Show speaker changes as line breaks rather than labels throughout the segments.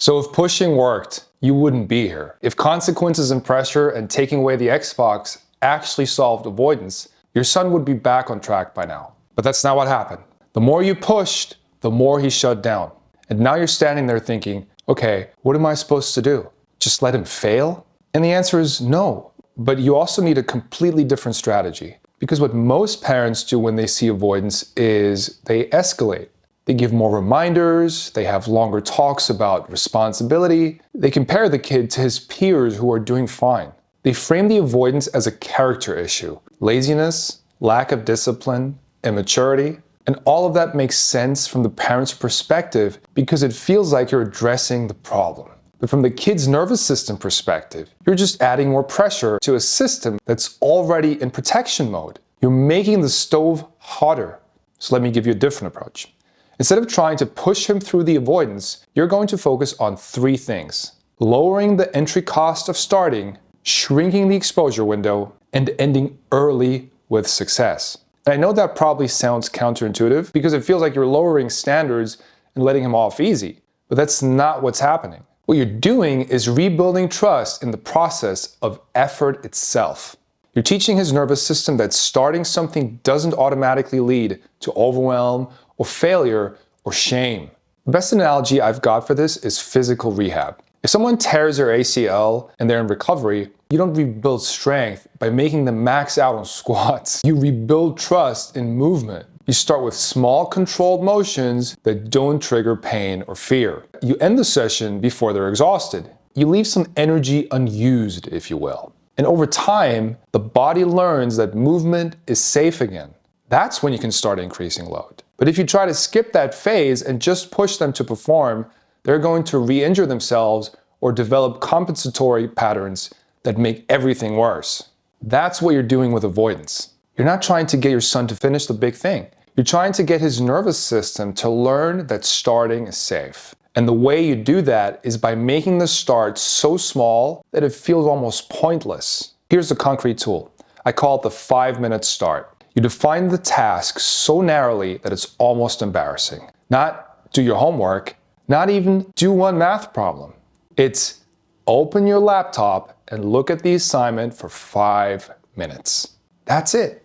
So if pushing worked, you wouldn't be here. If consequences and pressure and taking away the Xbox actually solved avoidance, your son would be back on track by now. But that's not what happened. The more you pushed, the more he shut down. And now you're standing there thinking, okay, what am I supposed to do? Just let him fail? And the answer is no. But you also need a completely different strategy. Because what most parents do when they see avoidance is they escalate. They give more reminders, they have longer talks about responsibility, they compare the kid to his peers who are doing fine. They frame the avoidance as a character issue, laziness, lack of discipline, immaturity, and all of that makes sense from the parent's perspective because it feels like you're addressing the problem. But from the kid's nervous system perspective, you're just adding more pressure to a system that's already in protection mode. You're making the stove hotter. So let me give you a different approach. Instead of trying to push him through the avoidance, you're going to focus on 3 things: lowering the entry cost of starting, shrinking the exposure window, and ending early with success. And I know that probably sounds counterintuitive because it feels like you're lowering standards and letting him off easy, but that's not what's happening. What you're doing is rebuilding trust in the process of effort itself. You're teaching his nervous system that starting something doesn't automatically lead to overwhelm or failure or shame. The best analogy I've got for this is physical rehab. If someone tears their ACL and they're in recovery, you don't rebuild strength by making them max out on squats. You rebuild trust in movement. You start with small controlled motions that don't trigger pain or fear. You end the session before they're exhausted. You leave some energy unused, if you will. And over time, the body learns that movement is safe again. That's when you can start increasing load. But if you try to skip that phase and just push them to perform, they're going to re-injure themselves or develop compensatory patterns that make everything worse. That's what you're doing with avoidance. You're not trying to get your son to finish the big thing. You're trying to get his nervous system to learn that starting is safe. And the way you do that is by making the start so small that it feels almost pointless. Here's a concrete tool. I call it the 5-minute start. You define the task so narrowly that it's almost embarrassing. Not do your homework, not even do one math problem. It's open your laptop and look at the assignment for 5 minutes. That's it.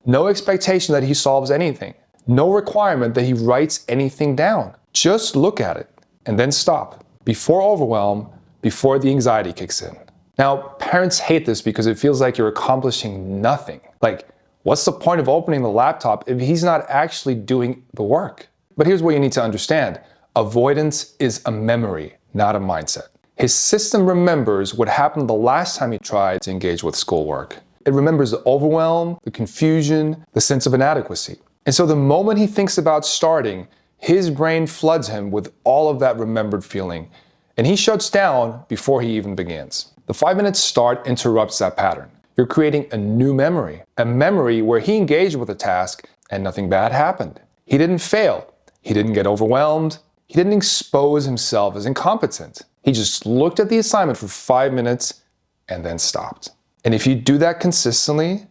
No expectation that he solves anything. No requirement that he writes anything down. Just look at it and then stop. Before overwhelm, before the anxiety kicks in. Now, parents hate this because it feels like you're accomplishing nothing. Like, what's the point of opening the laptop if he's not actually doing the work? But here's what you need to understand. Avoidance is a memory, not a mindset. His system remembers what happened the last time he tried to engage with schoolwork. It remembers the overwhelm, the confusion, the sense of inadequacy. And so the moment he thinks about starting, his brain floods him with all of that remembered feeling, and he shuts down before he even begins. The 5-minute start interrupts that pattern. You're creating a new memory, a memory where he engaged with a task and nothing bad happened. He didn't fail. He didn't get overwhelmed. He didn't expose himself as incompetent. He just looked at the assignment for 5 minutes and then stopped. And if you do that consistently,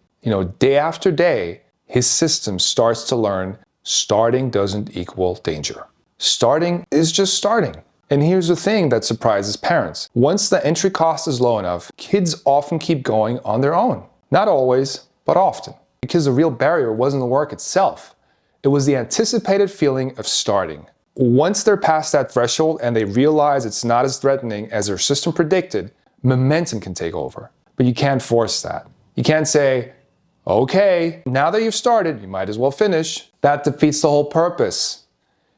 day after day, his system starts to learn starting doesn't equal danger. Starting is just starting. And here's the thing that surprises parents. Once the entry cost is low enough, kids often keep going on their own. Not always, but often. Because the real barrier wasn't the work itself. It was the anticipated feeling of starting. Once they're past that threshold and they realize it's not as threatening as their system predicted, momentum can take over. But you can't force that. You can't say, okay, now that you've started, you might as well finish. That defeats the whole purpose.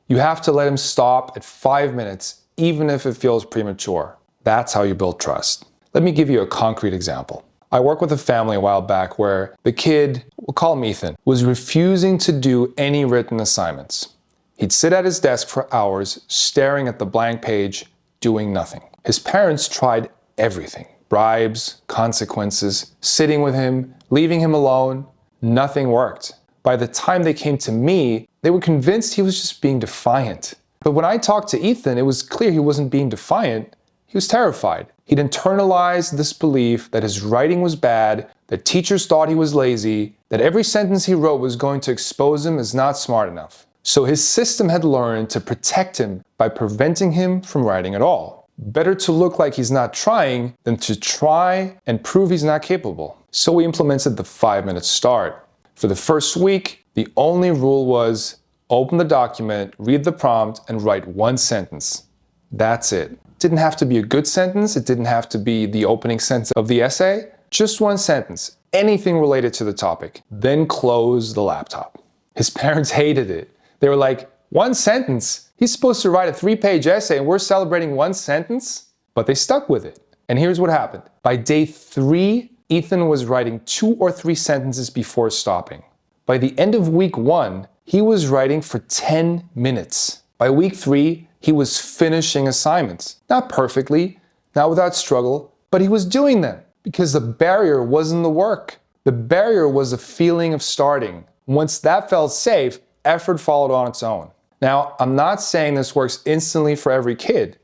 You have to let him stop at 5 minutes, even if it feels premature. That's how you build trust. Let me give you a concrete example. I worked with a family a while back where the kid, we'll call him Ethan, was refusing to do any written assignments. He'd sit at his desk for hours, staring at the blank page, doing nothing. His parents tried everything. Bribes, consequences, sitting with him, leaving him alone. Nothing worked. By the time they came to me, they were convinced he was just being defiant. But when I talked to Ethan, it was clear he wasn't being defiant. He was terrified. He'd internalized this belief that his writing was bad, that teachers thought he was lazy, that every sentence he wrote was going to expose him as not smart enough. So his system had learned to protect him by preventing him from writing at all. Better to look like he's not trying than to try and prove he's not capable. So we implemented the 5-minute start. For the first week, the only rule was open the document, read the prompt, and write 1 sentence. That's it. It didn't have to be a good sentence. It didn't have to be the opening sentence of the essay. Just 1 sentence, anything related to the topic. Then close the laptop. His parents hated it. They were like, 1 sentence? He's supposed to write a 3-page essay and we're celebrating 1 sentence? But they stuck with it. And here's what happened. By day 3, Ethan was writing 2 or 3 sentences before stopping. By the end of week 1, he was writing for 10 minutes. By week 3, he was finishing assignments. Not perfectly, not without struggle, but he was doing them because the barrier wasn't the work. The barrier was the feeling of starting. Once that felt safe, effort followed on its own. Now, I'm not saying this works instantly for every kid.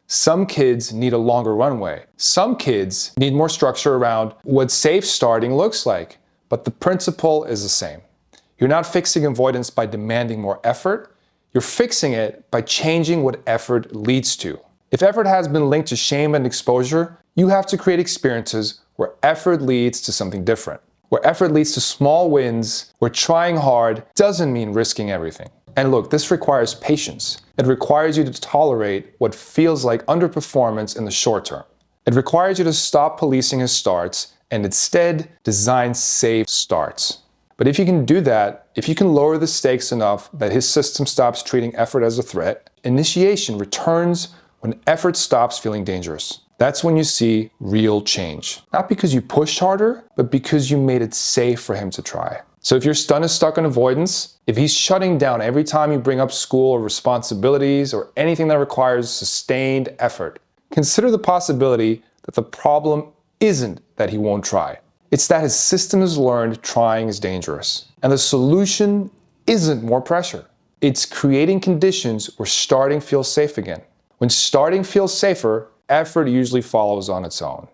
Some kids need a longer runway. Some kids need more structure around what safe starting looks like. But the principle is the same. You're not fixing avoidance by demanding more effort. You're fixing it by changing what effort leads to. If effort has been linked to shame and exposure, you have to create experiences where effort leads to something different. Where effort leads to small wins, where trying hard doesn't mean risking everything. And look, this requires patience. It requires you to tolerate what feels like underperformance in the short term. It requires you to stop policing his starts and instead design safe starts. But if you can do that, if you can lower the stakes enough that his system stops treating effort as a threat, initiation returns when effort stops feeling dangerous. That's when you see real change. Not because you pushed harder, but because you made it safe for him to try. So if your son is stuck in avoidance, if he's shutting down every time you bring up school or responsibilities or anything that requires sustained effort, consider the possibility that the problem isn't that he won't try. It's that his system has learned trying is dangerous. And the solution isn't more pressure. It's creating conditions where starting feels safe again. When starting feels safer, effort usually follows on its own.